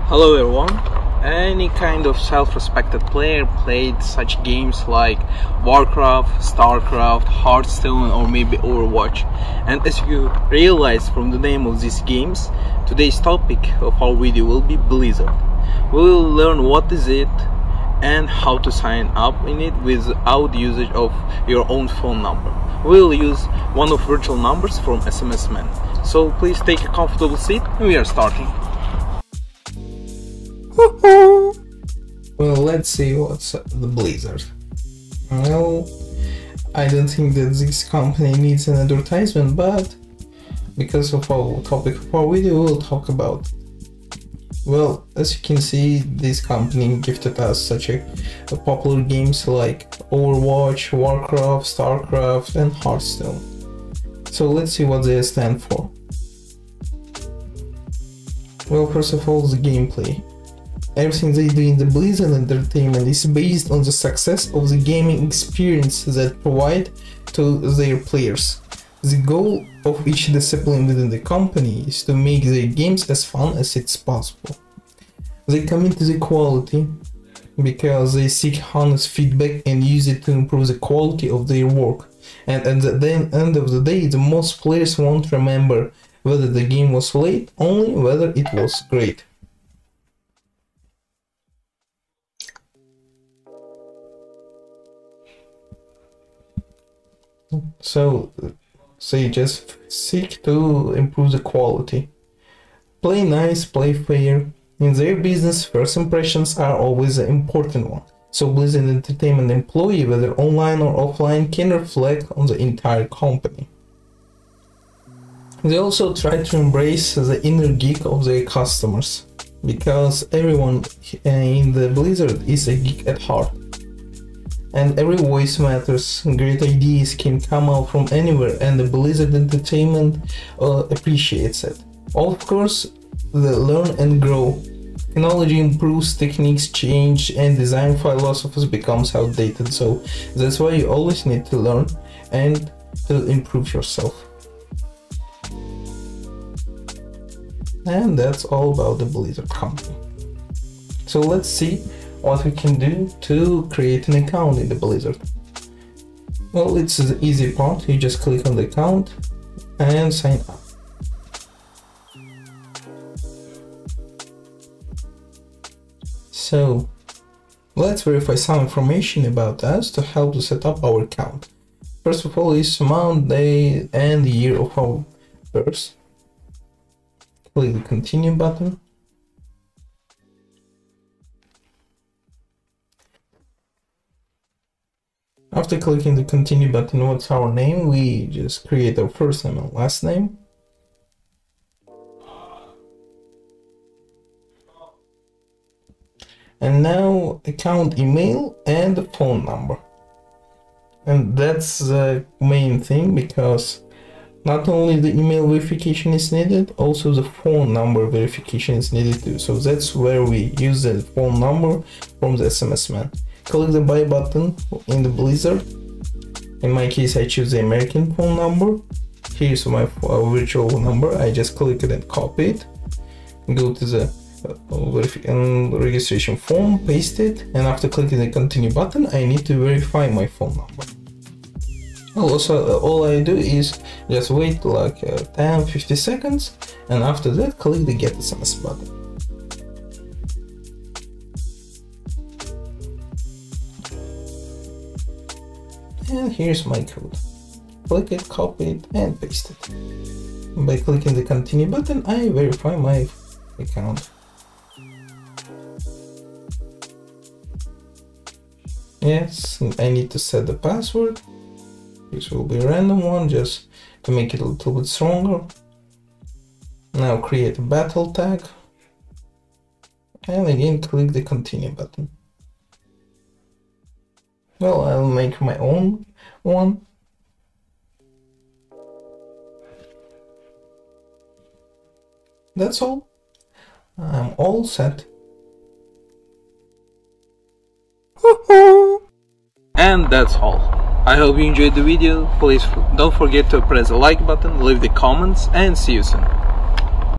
Hello everyone. Any kind of self-respected player played such games like Warcraft, Starcraft, Hearthstone, or maybe Overwatch. And as you realize from the name of these games, today's topic of our video will be Blizzard. We will learn what is it and how to sign up in it without usage of your own phone number. We will use one of virtual numbers from Sms-man. So please take a comfortable seat and we are starting. Well, let's see what's the Blizzard. Well, I don't think that this company needs an advertisement, but because of our topic of our video, we'll talk about it. Well, as you can see, this company gifted us such a popular games like Overwatch, Warcraft, Starcraft, and Hearthstone. So let's see what they stand for. Well, first of all, the gameplay. Everything they do in the Blizzard Entertainment is based on the success of the gaming experience that provide to their players. The goal of each discipline within the company is to make their games as fun as it's possible. They commit to the quality because they seek honest feedback and use it to improve the quality of their work. And at the end of the day, the most players won't remember whether the game was late, only whether it was great. So they just seek to improve the quality. Play nice, play fair. In their business, first impressions are always an important one. So Blizzard Entertainment employee, whether online or offline, can reflect on the entire company. They also try to embrace the inner geek of their customers, because everyone in the Blizzard is a geek at heart. And every voice matters, great ideas can come out from anywhere, and the Blizzard Entertainment appreciates it. Of course, they learn and grow. Technology improves, techniques change, and design philosophies becomes outdated, so that's why you always need to learn and to improve yourself. And that's all about the Blizzard company. So let's see what we can do to create an account in the Blizzard. Well, it's the easy part. You just click on the account and sign up. So let's verify some information about us to help to set up our account. First of all is month, day, and year of our birth. Click the continue button. After clicking the continue button, what's our name? We just create our first name and last name. And now account email and the phone number. And that's the main thing, because not only the email verification is needed, also the phone number verification is needed too. So that's where we use the phone number from the Sms-man. Click the buy button in the Blizzard. In my case, I choose the American phone number. Here's my virtual number. I just click it and copy it. Go to the registration form, paste it, and after clicking the continue button, I need to verify my phone number. Also, all I do is just wait like 10-50 seconds, and after that, click the get SMS button. And here's my code. Click it, copy it, and paste it. By clicking the continue button, I verify my account. Yes, I need to set the password. This will be a random one, just to make it a little bit stronger. Now create a battle tag. And again, click the continue button. Well, I'll make my own one. That's all. I'm all set. And that's all. I hope you enjoyed the video. Please don't forget to press the like button, leave the comments, and see you soon.